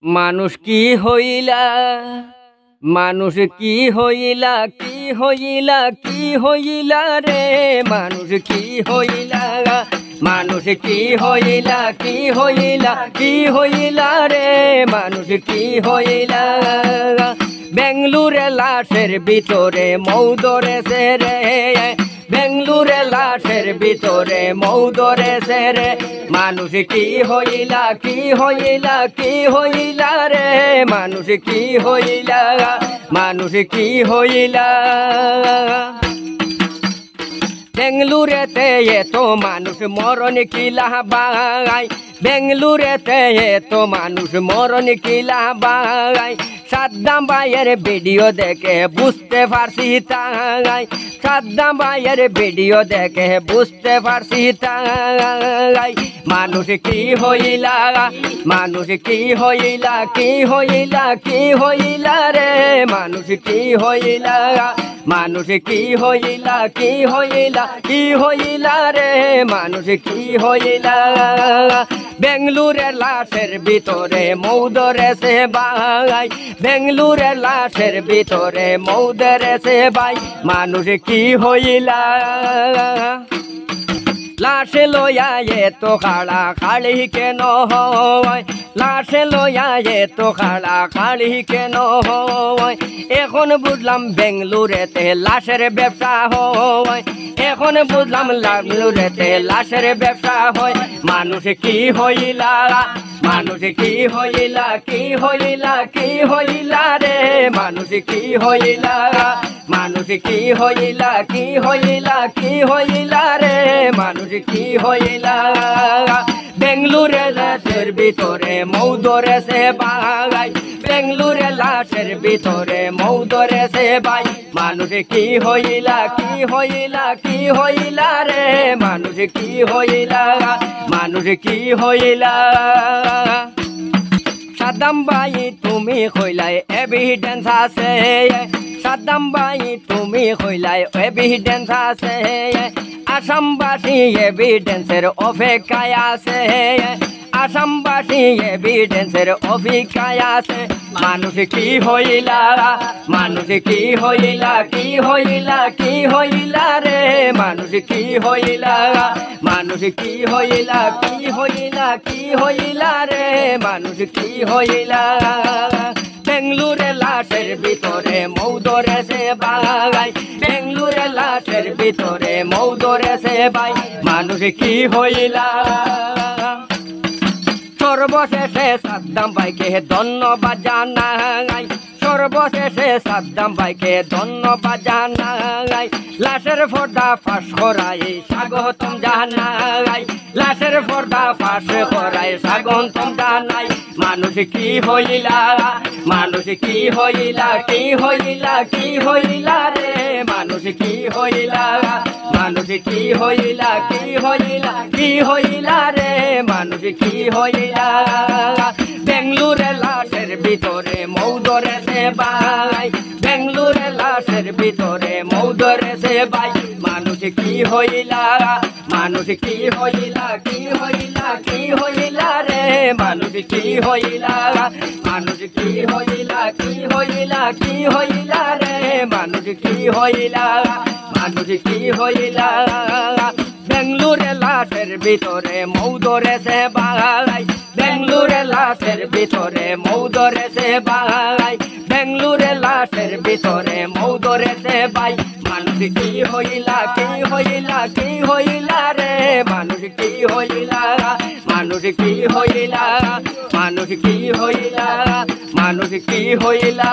মানুষ কি হইলা, মানুষ কি হইলা, কি হইলা, কি হইলা রে, মানুষ কি হইলা, মানুষ কি হইলা, কি হইলা, কি হইলা রে, মানুষ কি হইলা। বেঙ্গলুরে লাশের ভিতরে মৌ ধরেছে রে, বেঙ্গলুরে লাশের ভিতরে মৌ ধরেছে রে, মানুষ কি হইলা, কি হইলা, কি হইলা রে, মানুষ কি হইলা, মানুষ কি হইলা। বেঙ্গলুরেতে এত মানুষ মরণ কিলা বাই, বেঙ্গলুরেতে এত মানুষ মরণ কিলা বাই, সাদ্দাম ভাইয়ের ভিডিও দেখে বুঝতে পারছি তাই, সাদ্দাম ভাইয়ের ভিডিও দেখে বুঝতে পারছি তাই, মানুষ কি হইলা, মানুষ কি হইলা, কি হইলা, কি হইলা রে, মানুষ কি হইলা, মানুষ কি হইলা, কি হইলা, কি হইলা রে, মানুষ কি হইলা। বেঙ্গলুরের লাশের ভিতরে মৌ ধরেছে ভাই, বেঙ্গলুরের লাশের ভিতরে মৌ ধরেছে ভাই, মানুষ কি হইলা। লাশে লইয়া এত খাড়া খাড়ি কেন হয়, লাশে লইয়া এত খাড়া খাড়ি কেন হয়, এখন বুঝলাম বেঙ্গলুরেতে লাশের ব্যবসা হয়, এখন বুঝলাম বেঙ্গলুরেতে লাশের ব্যবসা হয়, মানুষ কি হইলা, মানুষ কি হইলা, কি হইলা, কি হইলা রে, মানুষ কি হইলা, মানুষ কি হইলা, কি হইলা, কি হইলা রে, মানুষ কি হইলা। বেঙ্গলুরে লাশের ভিতরে মৌ ধরেছে ভাই, বেঙ্গলুরে লাশের ভিতরে মৌ ধরেছে ভাই, মানুষ কি হইলা, কি হইলা, কি হইলা রে, মানুষ কি হইলা, মানুষ কি হইলা। সাদ্দাম ভাই তুমি কইলাই এভিডেন্স আছে, সাদ্দাম ভাই তুমি কইলাই এভিডেন্স আছে, আসামবাসী এভিডেন্সের অপেক্ষায় আছে, আসামবাসী এভিডেন্সের অপেক্ষায় আছে, মানুষ কি হইলা, মানুষ কি হইলা, কি হইলা, কি হইলা রে, মানুষ কি হইলা, মানুষ কি হইলা, কি হইলা, কি হইলা রে, মানুষ কি হইলা। বেঙ্গলুরে লাশের ভিতরে মৌ ধরেছে ভাই, বেঙ্গলুরে লাশের ভিতরে মৌ ধরেছে ভাই, মানুষ কি হইলা। সর্বশেষে সাদ্দাম ভাইকে ধন্যবাদ জানাই, সর্বশেষে সাদ্দাম ভাইকে ধন্যবাদ জানাই, লাশের পর্দা ফাঁস করাই স্বাগতম জানাই, লাশের পর্দা ফাঁস করাই স্বাগতম জানাই, মানুষ কি হইলা, মানুষ কি হইলা, কি হইলা, কি হইলা রে, মানুষ কি হইলা, মানুষ কি হইলা, কি হইলা, কি হইলা রে, মানুষ কি হইলা। বেঙ্গলুরে লাশের ভিতরে মৌ ধরেছে ভাই, বেঙ্গলুরে লাশের ভিতরে মৌ ধরেছে ভাই, মানুষ কি হইলা, মানুষ কি হইলা, কি হইলা, কি হইলা রে, মানুষ কি হইলা, মানুষ কি হইলা, কি হইলা, কি হইলা রে, মানুষ কি হইলা, মানুষ কি হইলা। বেঙ্গলুরে লাশের ভিতরে মৌ ধরেছে ভাই, বেঙ্গলুরে লাশের ভিতরে মৌ ধরেছে ভাই, বেঙ্গলুরে লাশের ভিতরে মৌ ধরেছে ভাই, মানুষ কি হইলা, কি হইলা, কি হইলা রে, মানুষ কি হইলা, মানুষ কি হইলা, মানুষ কি হইলা, মানুষ কি হইলা।